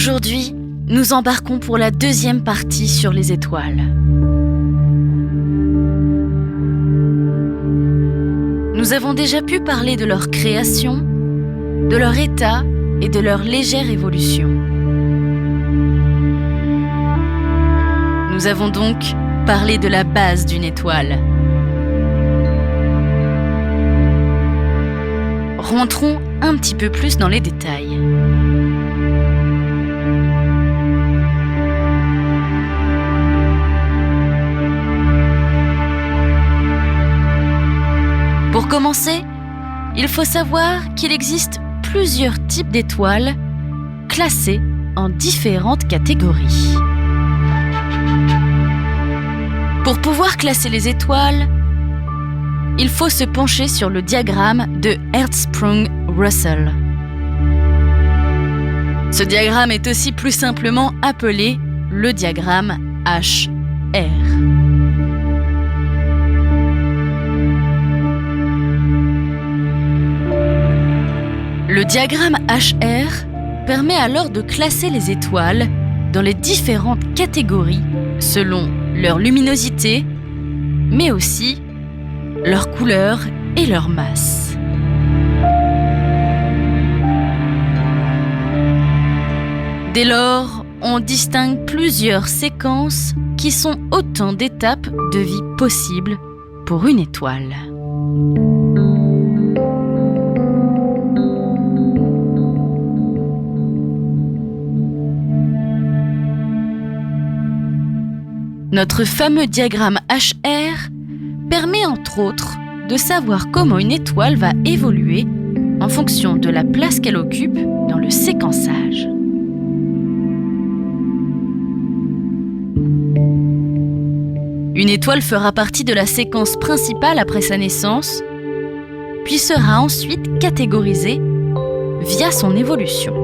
Aujourd'hui, nous embarquons pour la deuxième partie sur les étoiles. Nous avons déjà pu parler de leur création, de leur état et de leur légère évolution. Nous avons donc parlé de la base d'une étoile. Rentrons un petit peu plus dans les détails. Pour commencer, il faut savoir qu'il existe plusieurs types d'étoiles classées en différentes catégories. Pour pouvoir classer les étoiles, il faut se pencher sur le diagramme de Hertzsprung-Russell. Ce diagramme est aussi plus simplement appelé le diagramme HR. Le diagramme HR permet alors de classer les étoiles dans les différentes catégories selon leur luminosité, mais aussi leur couleur et leur masse. Dès lors, on distingue plusieurs séquences qui sont autant d'étapes de vie possibles pour une étoile. Notre fameux diagramme HR permet entre autres de savoir comment une étoile va évoluer en fonction de la place qu'elle occupe dans le séquençage. Une étoile fera partie de la séquence principale après sa naissance, puis sera ensuite catégorisée via son évolution.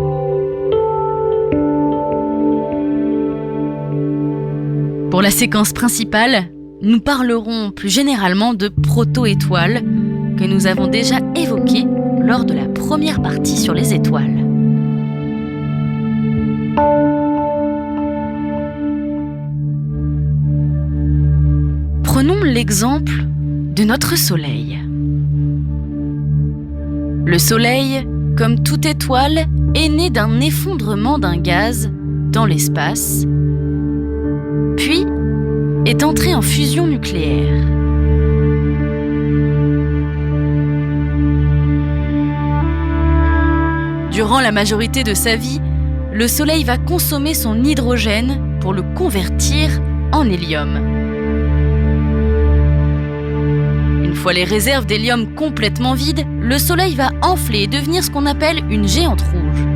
Pour la séquence principale, nous parlerons plus généralement de proto-étoiles que nous avons déjà évoquées lors de la première partie sur les étoiles. Prenons l'exemple de notre Soleil. Le Soleil, comme toute étoile, est né d'un effondrement d'un gaz dans l'espace, puis est entré en fusion nucléaire. Durant la majorité de sa vie, le Soleil va consommer son hydrogène pour le convertir en hélium. Une fois les réserves d'hélium complètement vides, le Soleil va enfler et devenir ce qu'on appelle une géante rouge.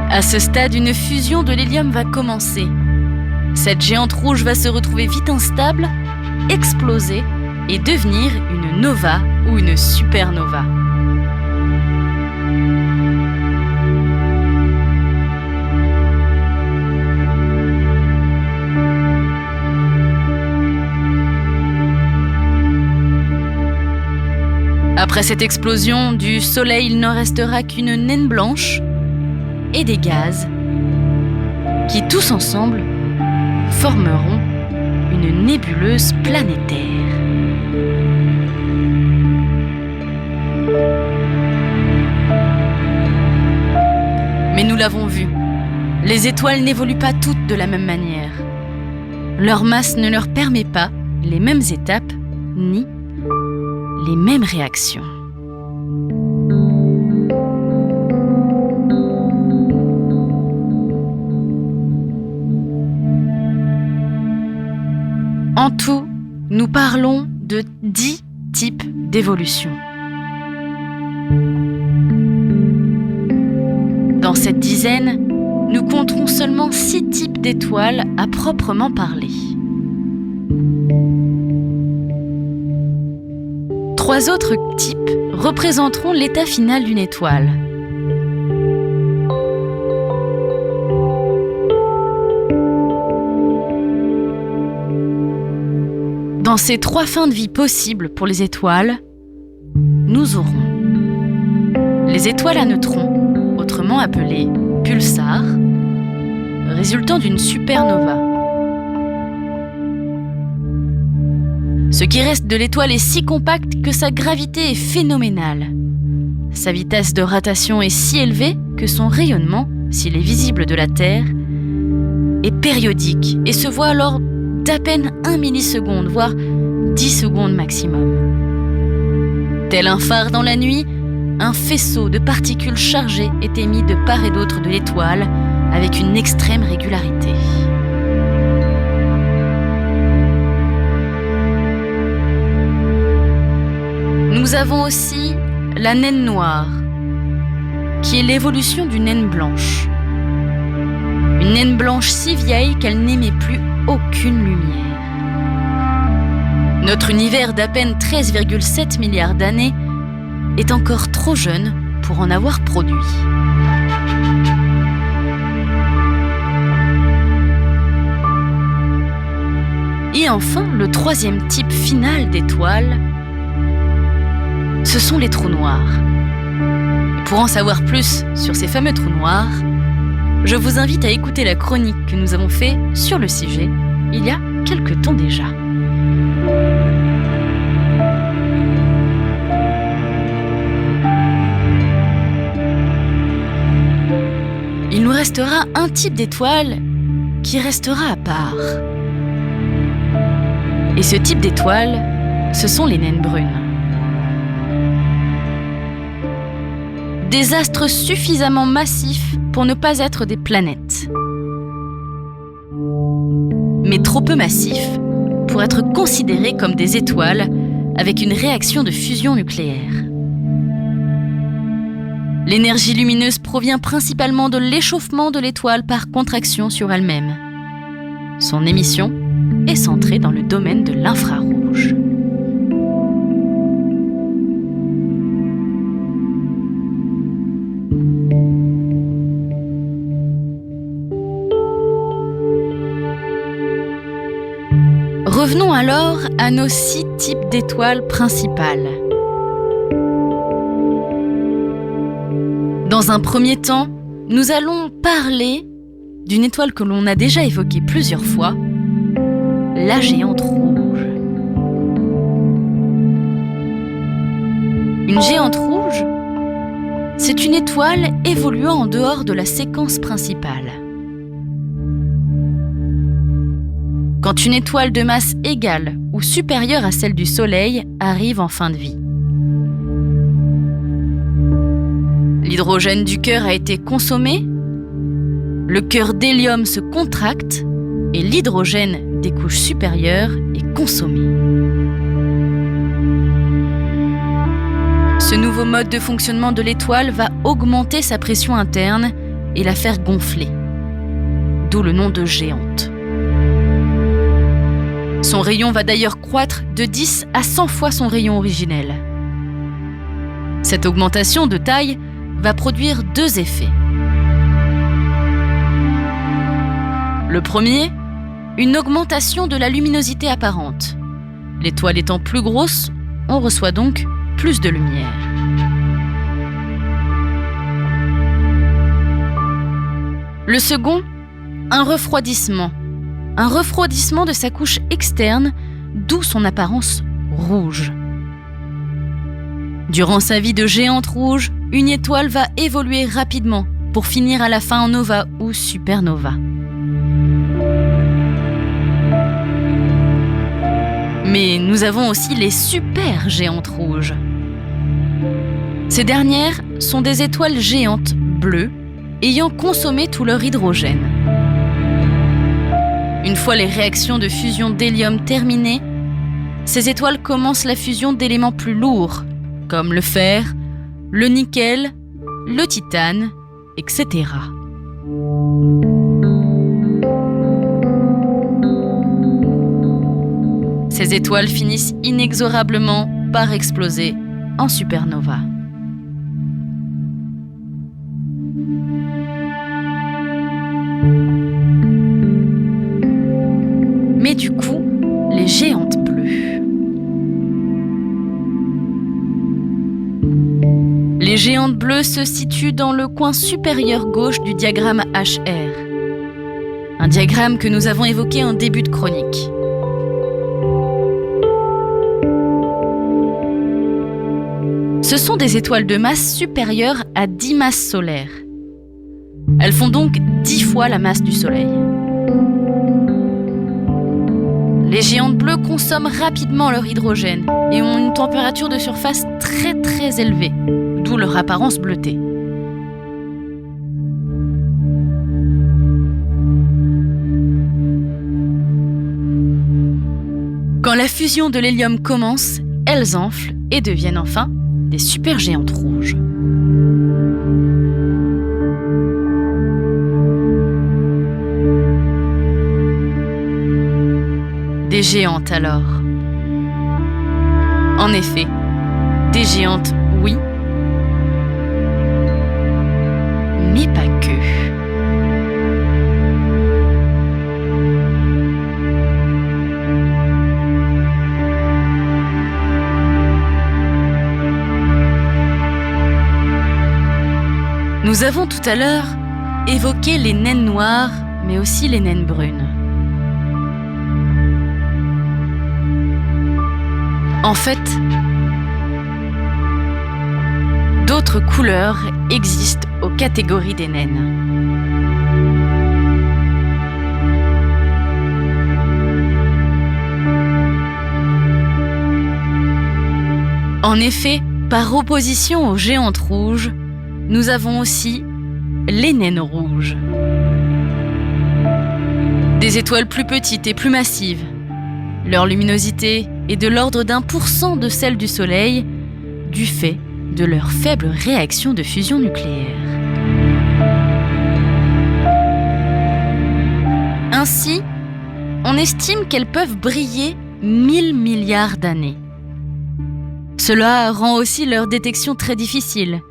À ce stade, une fusion de l'hélium va commencer. Cette géante rouge va se retrouver vite instable, exploser et devenir une nova ou une supernova. Après cette explosion, du Soleil, il n'en restera qu'une naine blanche et des gaz qui, tous ensemble, formeront une nébuleuse planétaire. Mais nous l'avons vu, les étoiles n'évoluent pas toutes de la même manière. Leur masse ne leur permet pas les mêmes étapes ni les mêmes réactions. En tout, nous parlons de 10 types d'évolution. Dans cette dizaine, nous compterons seulement 6 types d'étoiles à proprement parler. 3 autres types représenteront l'état final d'une étoile. Dans ces 3 fins de vie possibles pour les étoiles, nous aurons les étoiles à neutrons, autrement appelées pulsars, résultant d'une supernova. Ce qui reste de l'étoile est si compact que sa gravité est phénoménale. Sa vitesse de rotation est si élevée que son rayonnement, s'il est visible de la Terre, est périodique et se voit alors d'à peine 1 milliseconde, voire 10 secondes maximum. Tel un phare dans la nuit, un faisceau de particules chargées est émis de part et d'autre de l'étoile avec une extrême régularité. Nous avons aussi la naine noire, qui est l'évolution d'une naine blanche. Une naine blanche si vieille qu'elle n'émet plus aucune lumière. Notre univers d'à peine 13,7 milliards d'années est encore trop jeune pour en avoir produit. Et enfin, le troisième type final d'étoiles, ce sont les trous noirs. Pour en savoir plus sur ces fameux trous noirs, je vous invite à écouter la chronique que nous avons faite sur le sujet il y a quelque temps déjà. Il nous restera un type d'étoile qui restera à part. Et ce type d'étoile, ce sont les naines brunes. Des astres suffisamment massifs pour ne pas être des planètes, mais trop peu massifs pour être considérés comme des étoiles avec une réaction de fusion nucléaire. L'énergie lumineuse provient principalement de l'échauffement de l'étoile par contraction sur elle-même. Son émission est centrée dans le domaine de l'infrarouge. Revenons alors à nos 6 types d'étoiles principales. Dans un premier temps, nous allons parler d'une étoile que l'on a déjà évoquée plusieurs fois, la géante rouge. Une géante rouge, c'est une étoile évoluant en dehors de la séquence principale. Quand une étoile de masse égale ou supérieure à celle du Soleil arrive en fin de vie. L'hydrogène du cœur a été consommé, le cœur d'hélium se contracte et l'hydrogène des couches supérieures est consommé. Ce nouveau mode de fonctionnement de l'étoile va augmenter sa pression interne et la faire gonfler, d'où le nom de géante. Son rayon va d'ailleurs croître de 10 à 100 fois son rayon originel. Cette augmentation de taille va produire 2 effets. Le premier, une augmentation de la luminosité apparente. L'étoile étant plus grosse, on reçoit donc plus de lumière. Le second, un refroidissement. Un refroidissement de sa couche externe, d'où son apparence rouge. Durant sa vie de géante rouge, une étoile va évoluer rapidement pour finir à la fin en nova ou supernova. Mais nous avons aussi les super géantes rouges. Ces dernières sont des étoiles géantes bleues ayant consommé tout leur hydrogène. Une fois les réactions de fusion d'hélium terminées, ces étoiles commencent la fusion d'éléments plus lourds, comme le fer, le nickel, le titane, etc. Ces étoiles finissent inexorablement par exploser en supernova. Mais du coup, les géantes bleues. Les géantes bleues se situent dans le coin supérieur gauche du diagramme HR, un diagramme que nous avons évoqué en début de chronique. Ce sont des étoiles de masse supérieure à 10 masses solaires. Elles font donc 10 fois la masse du Soleil. Les géantes bleues consomment rapidement leur hydrogène et ont une température de surface très très élevée, d'où leur apparence bleutée. Quand la fusion de l'hélium commence, elles enflent et deviennent enfin des supergéantes rouges. Des géantes alors. En effet, des géantes, oui, mais pas que. Nous avons tout à l'heure évoqué les naines noires, mais aussi les naines brunes. En fait, d'autres couleurs existent aux catégories des naines. En effet, par opposition aux géantes rouges, nous avons aussi les naines rouges. Des étoiles plus petites et plus massives. Leur luminosité est de l'ordre d'1% de celle du Soleil, du fait de leur faible réaction de fusion nucléaire. Ainsi, on estime qu'elles peuvent briller 1000 milliards d'années. Cela rend aussi leur détection très difficile.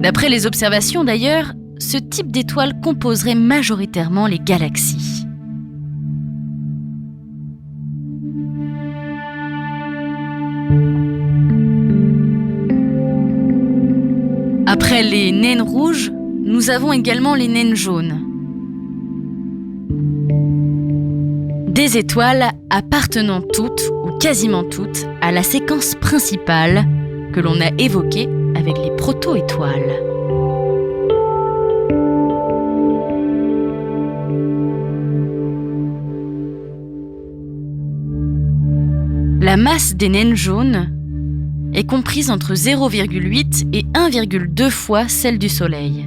D'après les observations d'ailleurs, ce type d'étoile composerait majoritairement les galaxies. Après les naines rouges, nous avons également les naines jaunes. Des étoiles appartenant toutes, ou quasiment toutes, à la séquence principale que l'on a évoquée avec les proto-étoiles. La masse des naines jaunes est comprise entre 0,8 et 1,2 fois celle du Soleil.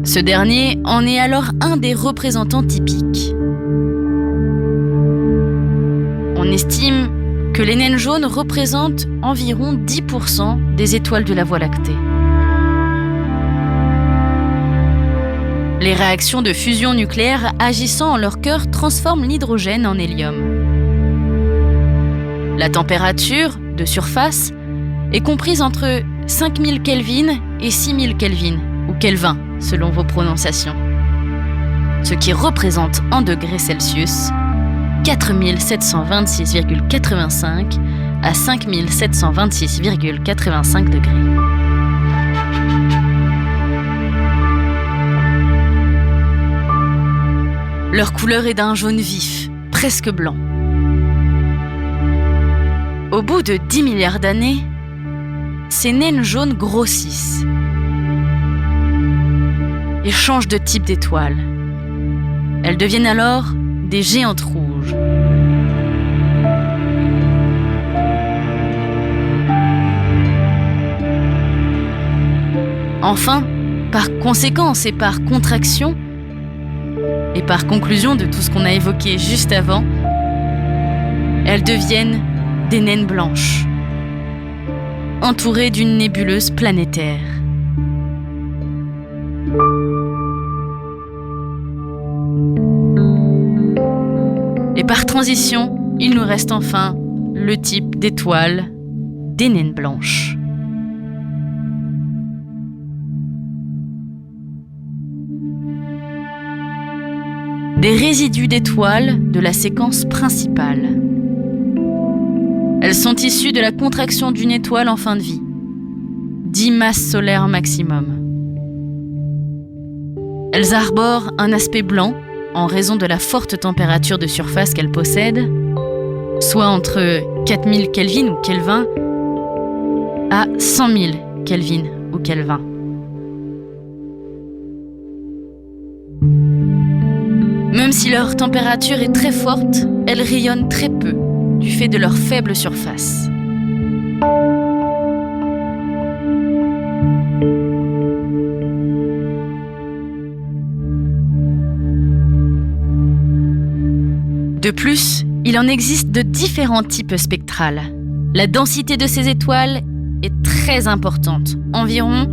Ce dernier en est alors un des représentants typiques. On estime que les naines jaunes représentent environ 10% des étoiles de la Voie lactée. Les réactions de fusion nucléaire agissant en leur cœur transforment l'hydrogène en hélium. La température de surface est comprise entre 5000 Kelvin et 6000 Kelvin, ou Kelvin selon vos prononciations, ce qui représente en degrés Celsius 4726,85 à 5726,85 degrés. Leur couleur est d'un jaune vif, presque blanc. Au bout de 10 milliards d'années, ces naines jaunes grossissent et changent de type d'étoile. Elles deviennent alors des géantes rouges. Enfin, par conséquence et par contraction, et par conclusion de tout ce qu'on a évoqué juste avant, elles deviennent des naines blanches, entourées d'une nébuleuse planétaire. Et par transition, il nous reste enfin le type d'étoile des naines blanches. des résidus d'étoiles de la séquence principale. Elles sont issues de la contraction d'une étoile en fin de vie. 10 masses solaires maximum. Elles arborent un aspect blanc en raison de la forte température de surface qu'elles possèdent, soit entre 4000 Kelvin ou Kelvin à 100 000 Kelvin ou Kelvin. Même si leur température est très forte, elles rayonnent très peu du fait de leur faible surface. De plus, il en existe de différents types spectrales. La densité de ces étoiles est très importante, environ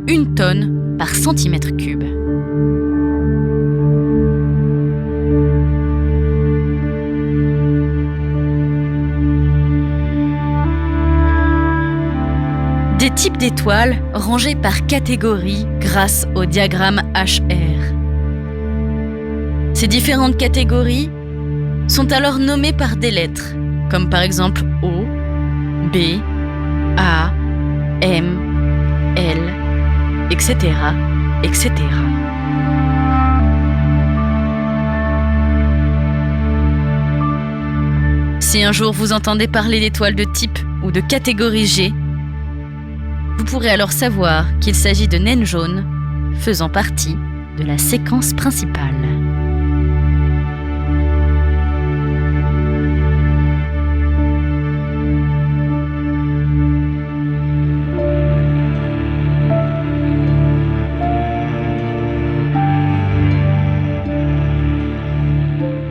1 tonne par centimètre cube. Des types d'étoiles rangés par catégorie grâce au diagramme HR. Ces différentes catégories sont alors nommées par des lettres, comme par exemple O, B, A, M, L, etc., etc. Si un jour vous entendez parler d'étoiles de type ou de catégorie G, vous pourrez alors savoir qu'il s'agit de naines jaunes faisant partie de la séquence principale.